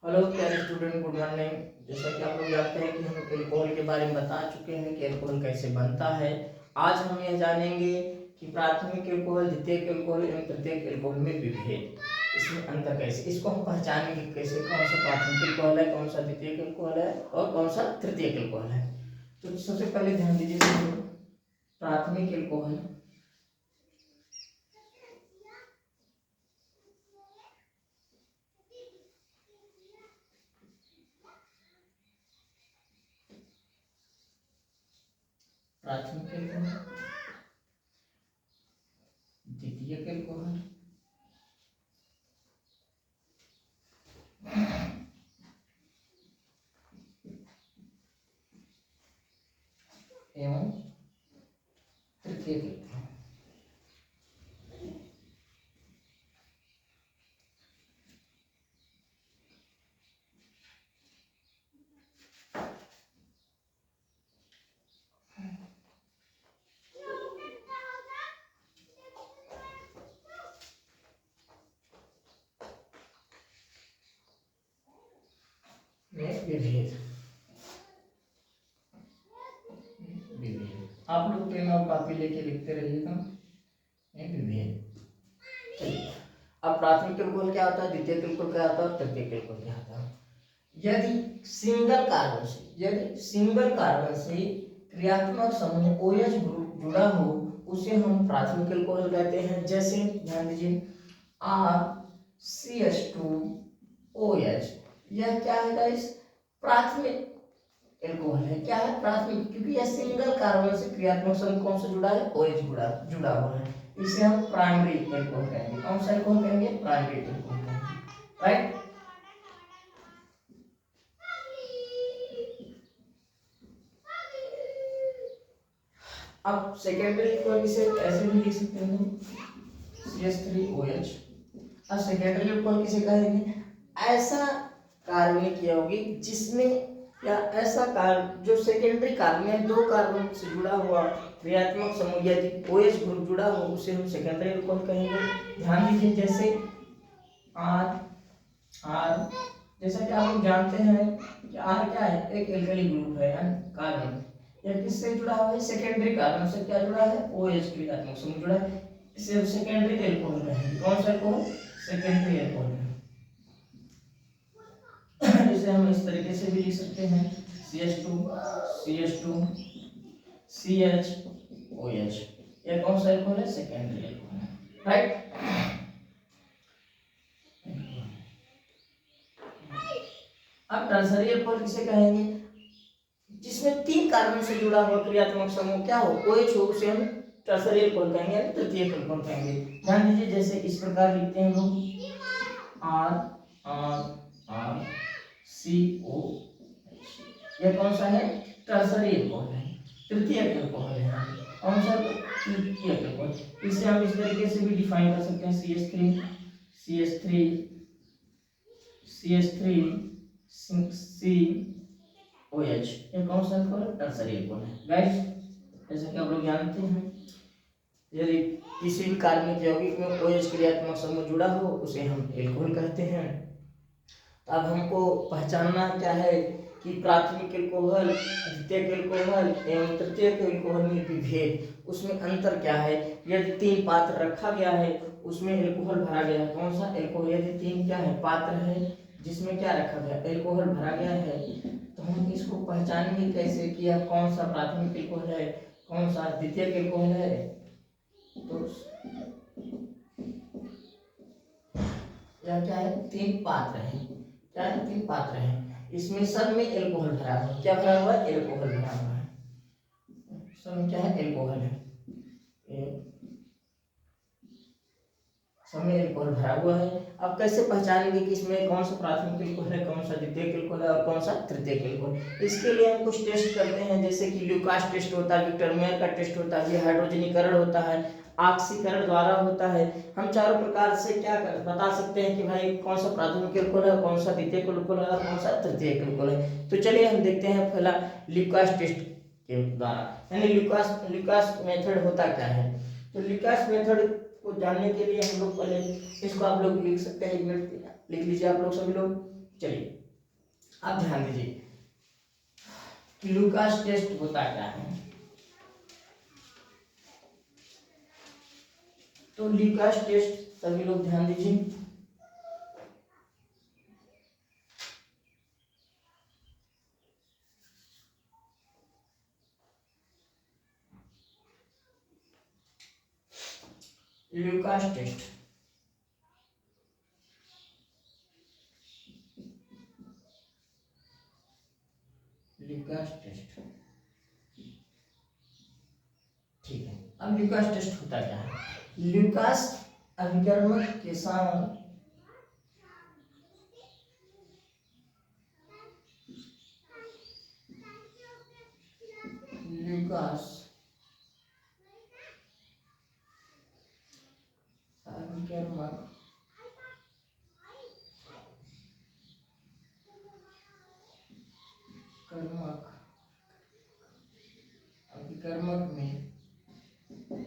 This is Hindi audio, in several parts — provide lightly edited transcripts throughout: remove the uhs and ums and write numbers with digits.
हेलो प्यारे स्टूडेंट, गुड मॉर्निंग। जैसा कि आप लोग जानते हैं कि हम एल्कोहल के बारे में बता चुके हैं कि एल्कोहल कैसे बनता है। आज हम यह जानेंगे कि प्राथमिक एल्कोहल, द्वितीयक एल्कोहल एवं तृतीयक एल्कोहल में विभेद, इसमें अंतर कैसे, इसको हम पहचानेंगे कैसे, कौन सा प्राथमिक एल्कोहल है, कौन सा द्वितीयक एल्कोहल है और कौन सा तृतीयक एल्कोहल है। तो सबसे पहले ध्यान दीजिए, प्राथमिक एल्कोहल प्राथमिक एल्कोहल, द्वितीयक एल्कोहल एवं तृतीयक एल्कोहल। विभेद विभेद आप लोग पेन और कॉपी लेके लिखते रहिएगा। विभेद। चलिए, अब प्राथमिक एल्कोहल क्या होता है, द्वितीयक एल्कोहल क्या होता है और तृतीयक एल्कोहल क्या होता है। यदि सिंगल कार्बन से क्रियात्मक समूह OH ग्रुप जुड़ा हो उसे हम प्राथमिक एल्कोहल कहते हैं। जैसे ध्यान दीजिए, RCH2OH, यह क्या है गाइस, प्राथमिक एल्कोहल है। क्या है, प्राथमिक, क्योंकि यह सिंगल कार्बन से क्रियात्मक समूह कौन से जुड़ा है, OH जुड़ा हुआ है। इसे हम प्राइमरी एल्कोहल कहेंगे। कौन सा एल्कोहल कहेंगे, प्राइमरी एल्कोहल कहेंगे, राइट। अब सेकेंडरी एल्कोहल किसे ऐसे भी लिख सकते हैं, CH3OH। अब सेकेंडरी एल्कोहल किसे कहेंगे, ऐसा कार्बनिक यौगिक जिसमें, या ऐसा कार्बन जो सेकेंडरी कार्बन है, दो कार्बन से जुड़ा हुआ क्रियात्मक समूह यदि OH ग्रुप जुड़ा हो उसे हम सेकेंडरी एल्कोहल कहेंगे। ध्यान दीजिए, जैसे R, जैसा कि आप लोग जानते हैं कि R क्या है, एक एल्कली ग्रुप है, कार्बन। यह किससे जुड़ा हुआ है, सेकेंडरी कार्बन से क्या जुड़ा है, OH क्रियात्मक समूह जुड़ा है। इसे हम सेकेंडरी एल्कोहल कहेंगे। कौन सा एल्कोहल, सेकेंडरी एल्कोहल। इसे हम इस तरीके से भी लिख सकते हैं, CH2 CHOH। यह कौन सा एल्कोहल है, सेकेंडरी एल्कोहल है, राइट। अब टर्सरी एल्कोहल किसे कहेंगे, जिसमें तीन कार्बन से जुड़ा हुआ क्रियात्मक समूह क्या हो, OH हो, उसे हम टर्सरी एल्कोहल कहेंगे, तृतीयक एल्कोहल कहेंगे। ध्यान दीजिए, जैसे इस प्रकार लिखते हैं हम RCO। यह कौन सा है, टर्सरी एल्कोहल है, तृतीयक एल्कोहल है। कौन सा, तृतीयक एल्कोहल। इसे हम इस तरीके से भी डिफाइन कर सकते हैं, CH3 COH। ये कौन सा एल्कोहल है, टर्सरी एल्कोहल है, गाइस। जैसा कि आप लोग जानते हैं, यदि किसी भी कार्बनिक यौगिक में OH क्रियात्मक समूह जुड़ा हो उसे हम एल्कोहल कहते हैं। अब हमको पहचानना क्या है कि प्राथमिक एल्कोहल, द्वितीयक एल्कोहल एवं तृतीयक एल्कोहल में विभेद, उसमें अंतर क्या है। यदि तीन पात्र रखा गया है उसमें एल्कोहल भरा गया है, कौन सा एल्कोहल, यदि तीन क्या है, पात्र है जिसमें क्या रखा गया, एल्कोहल भरा गया है, तो हम इसको पहचानेंगे कैसे कि यह कौन सा प्राथमिक एल्कोहल है, कौन सा द्वितीयक एल्कोहल है। तो यह क्या है, तीन पात्र है, क्या है, तीन पात्र है, इसमें सब में एल्कोहल भरा हुआ है। क्या भरा हुआ है, एल्कोहल भरा हुआ है, सब में क्या है, एल्कोहल है, सब में एल्कोहल भरा हुआ है। अब कैसे पहचानेंगे कि इसमें कौन सा प्राथमिक एल्कोहल है, कौन सा द्वितीयक एल्कोहल है और कौन सा तृतीयक एल्कोहल। इसके लिए हम कुछ टेस्ट करते हैं, जैसे कि ल्यूकास टेस्ट होता है, विक्टर मेयर का टेस्ट होता है, हाइड्रोजनीकरण होता है, ऑक्सीकरण द्वारा होता है। हम चारों प्रकार से क्या बता सकते हैं कि भाई कौन सा प्राथमिक एल्कोहल है, कौन सा द्वितीयक एल्कोहल है और कौन सा तृतीयक एल्कोहल है। तो चलिए हम देखते हैं पहला ल्यूकास टेस्ट के द्वारा, यानी ल्यूकास मेथड होता क्या है। तो ल्यूकास मेथड को जानने के लिए हम लोग पहले इसको आप लोग लिख सकते हैं, एक मिनट लिख लीजिए आप लोग सभी लोग। चलिए आप ध्यान दीजिए कि लूकास टेस्ट होता क्या है। तो लूकास टेस्ट सभी लोग ध्यान दीजिए। लूकास टेस्ट लूकास टेस्ट ठीक है। अब लूकास टेस्ट होता क्या है? लूकास अभिकर्मक के साथ लूकास अभिकर्मक अभिकर्मक में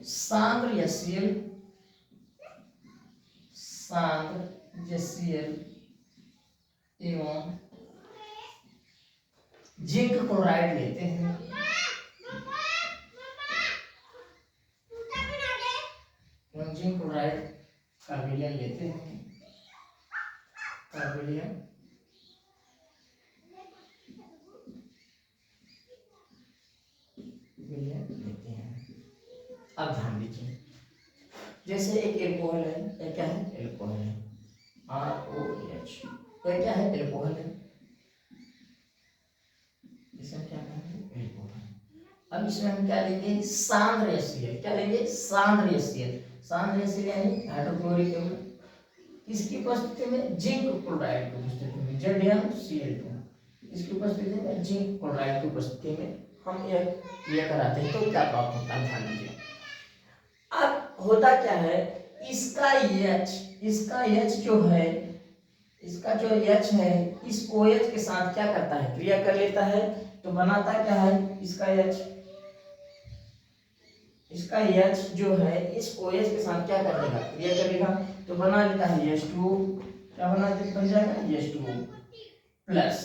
सांद्रयशील एवं जिंक क्लोराइड लेते हैं। जिंक क्लोराइड का विलयन लेते हैं। लेते हैं। अब ध्यान दीजिए, जैसे एक एल्कोहल है, ये क्या है? एल्कोहल है, ROH। ये क्या है? एल्कोहल है, इसमें क्या कहेंगे? एल्कोहल। अब इसमें हम क्या लेंगे? सांद्रयशील। क्या लेंगे? सांद्रयशील। सांद्रयशील यानी हाइड्रोक्लोरिक एसिड। इसकी उपस्थिति में जिंक क्लोराइड की उपस्थिति में ZnCl2, इसकी उपस्थिति में जिंक क्लोराइड की उपस्थिति में हम यह क्रिया कराते हैं तो क्या प्राप्त होता है? ध्यान दीजिए। अब होता क्या है, इसका H जो है, इसका जो H है इस OH के साथ क्या करता है? क्रिया कर लेता है। तो बनाता क्या है? इसका H जो है इस OH के साथ क्या कर लेगा? क्रिया करेगा। तो बना लेता है H2O। क्या बन जाएगा? H2O plus.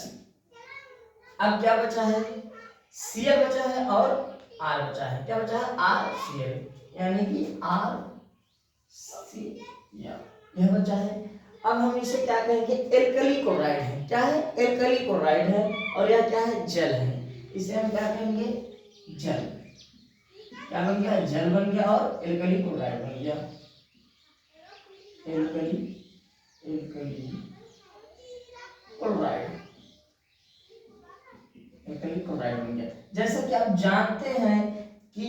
अब क्या बचा है? Cl बचा है और R बचा है। क्या बचा है? RCl, यानी कि RCl यह बचा है। अब हम इसे क्या कहेंगे? एल्कली क्लोराइड है। क्या है? एल्कली क्लोराइड है और यह क्या है? जल है। इसे हम क्या कहेंगे? जल। क्या बन गया? जल बन गया और एल्कली क्लोराइड बन गया। एल्कली क्लोराइड बन गया। जैसा कि आप जानते हैं कि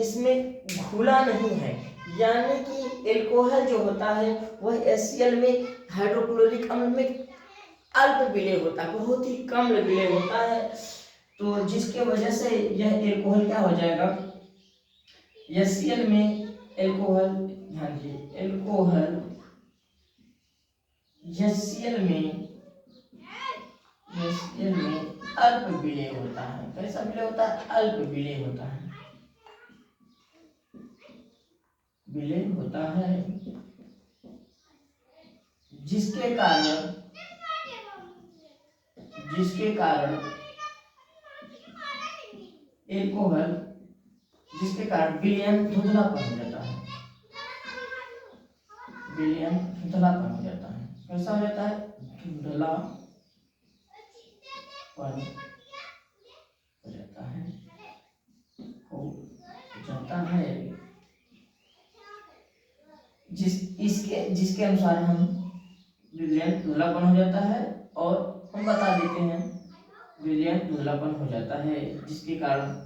इसमें घुला नहीं है, यानी कि एल्कोहल जो होता है वह HCl में हाइड्रोक्लोरिक अम्ल में अल्प विलय होता है, बहुत ही कम विलय होता है। तो जिसके वजह से यह एल्कोहल क्या हो जाएगा? HCl में एल्कोहल, ध्यान दीजिए, एल्कोहल HCl में अल्प विलय होता है। कैसा विलय होता है? अल्प विलय होता है। विलय होता है जिसके कारण एल्कोहल, जिसके कारण विलयन धुंधलापन हो जाता है। विलयन धुंधलापन हो जाता है। कैसा हो जाता है? धुंधलापन हो जाता है जिसके अनुसार हम विलयन धुंधलापन हो जाता है। और हम बता देते हैं विलयन धुंधलापन हो जाता है जिसके कारण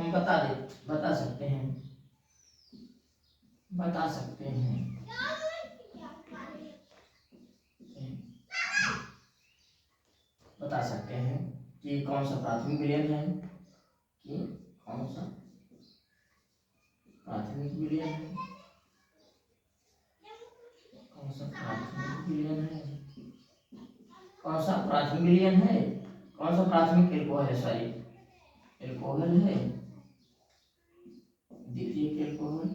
हम बता सकते हैं कि कौन सा प्राथमिक विलयन है, कौन सा प्राथमिक विलयन है, कौन सा प्राथमिक एल्कोहल है, सॉरी एल्कोहल है, द्वितीयक एल्कोहल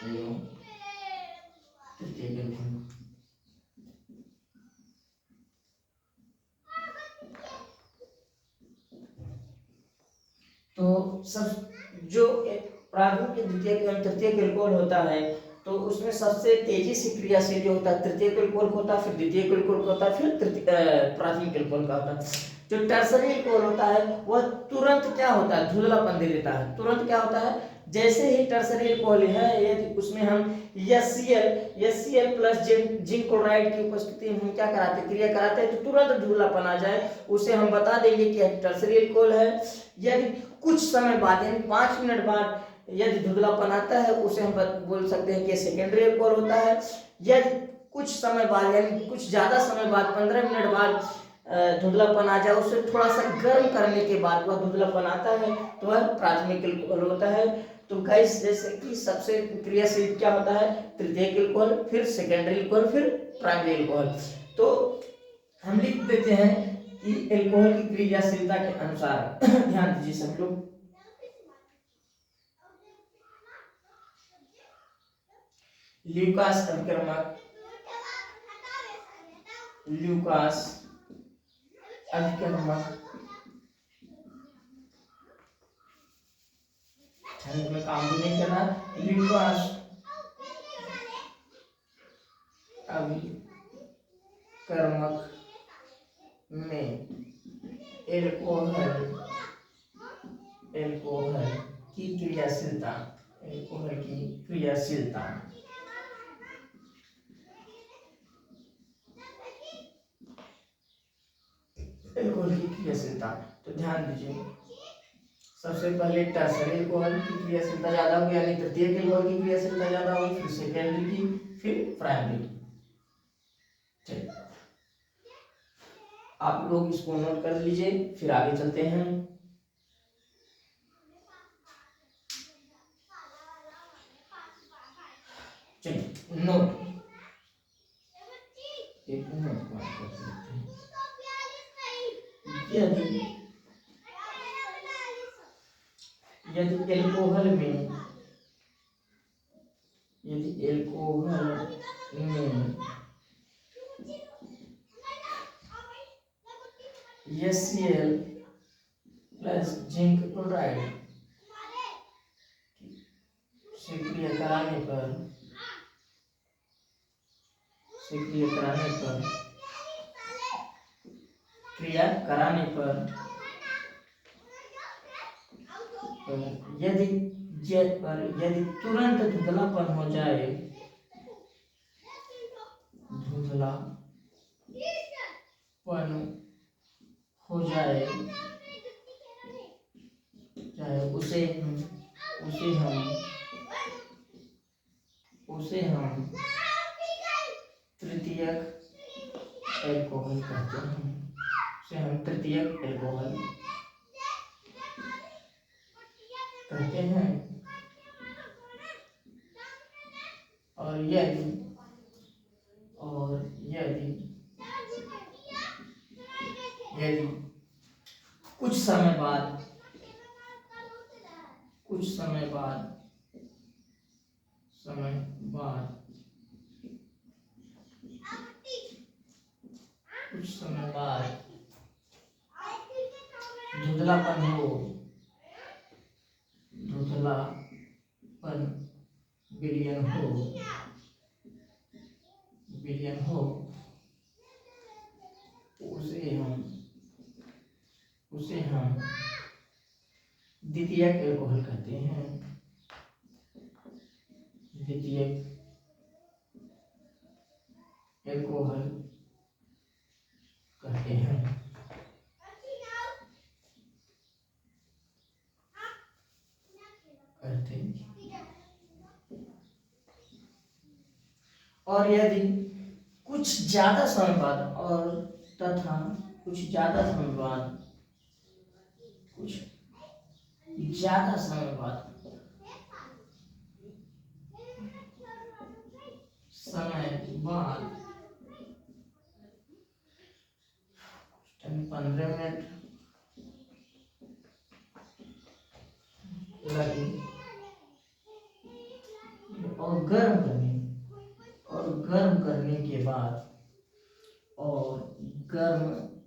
एवं तृतीयक एल्कोहल। तो सब जो प्राथमिक द्वितीयक एवं तृतीयक एल्कोहल होता है तो उसमें सबसे तेजी से क्रियाशील जो होता है तृतीयक एल्कोहल होता है, फिर द्वितीयक एल्कोहल होता है, फिर प्राथमिक एल्कोहल का होता है। जो टर्सरी एल्कोहल होता है वह तुरंत क्या होता है, धुंधलापन दे देता है। तुरंत क्या होता है, जैसे ही टर्सरी एल्कोहल है यदि उसमें हम HCl प्लस जिंक क्लोराइड की उपस्थिति में हम क्या कराते हैं, क्रिया कराते हैं, तो तुरंत धुंधलापन आ जाए उसे हम बता देंगे कि टर्सरी एल्कोहल है। यदि कुछ समय बाद यानी 5 मिनट बाद यदि धुंधलापन आता है उसे हम बोल सकते हैं कि सेकेंडरी एल्कोहल होता है। यदि कुछ समय बाद यानी कुछ ज्यादा समय बाद 15 मिनट बाद धुंधलापन आ जाए, उसे थोड़ा सा गर्म करने के बाद वह धुंधलापन आता है तो वह प्राथमिक एल्कोहल होता है। तो गाइस जैसे कि सबसे क्रियाशील क्या होता है, तृतीयक एल्कोहल, फिर सेकेंडरी एल्कोहल, फिर प्राइमरी एल्कोहल। तो हम लिख देते हैं कि एल्कोहल की क्रियाशीलता के अनुसार ध्यान दीजिए सब लोग। ल्यूकास अभिकर्मक, ल्यूकास अभिकर्मक में काम भी नहीं करना। ल्यूकास अभिकर्मक में एल्कोहल की क्रियाशीलता, एल्कोहल की क्रियाशीलता एल्कोहल की क्रियाशीलता। तो ध्यान दीजिए सबसे पहले टर्सरी एल्कोहल की क्रियाशीलता ज्यादा होगी यानी तृतीयक एल्कोहल की क्रियाशीलता ज्यादा होगी, फिर सेकेंडरी की, फिर प्राइमरी। चलिए आप लोग इसको नोट कर लीजिए, फिर आगे चलते हैं। चलिए नोट, एक नोट बात कर सकते हैं। यदि एल्कोहल में HCl प्लस जिंक क्लोराइड से क्रिया कराने पर यदि तुरंत धुंधलापन हो जाए, चाहे उसे हम तृतीयक एल्कोहल कहते हैं। उसे हम तृतीयक एल्कोहल कहते हैं। और यदि कुछ समय बाद धुंधलापन विलयन हो उसे हम द्वितीयक एल्कोहल कहते हैं। द्वितीयक एल्कोहल कहते हैं। और यदि कुछ ज्यादा समय बाद 15 मिनट लगे और गर्म करने के बाद गर्म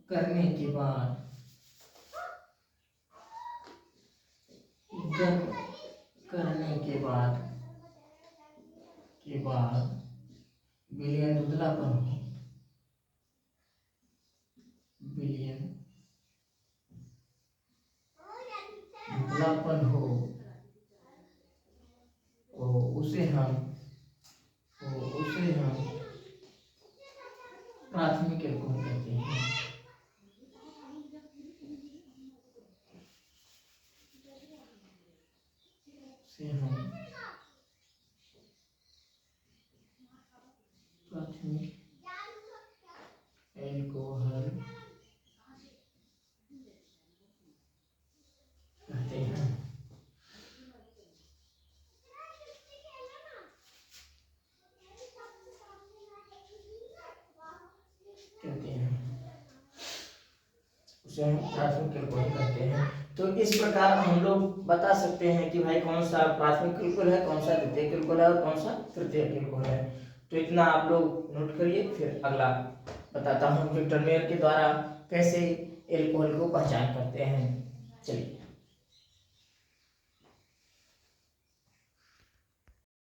करने के बाद विलयन धुंधलापन हो उसे हम प्राथमिक एल्कोहल कहते हैं। प्राथमिक एल्कोहल कहते हैं। उसे हम प्राथमिक एल्कोहल कहते हैं। तो इस प्रकार हम लोग बता सकते हैं कि भाई कौन सा प्राथमिक एल्कोहल है, कौन सा द्वितीयक एल्कोहल है और कौन सा तृतीयक एल्कोहल है। तो इतना आप लोग नोट करिए, फिर अगला बताता हूँ विक्टर मेयर के द्वारा कैसे एल्कोहल को पहचान करते हैं। चलिए।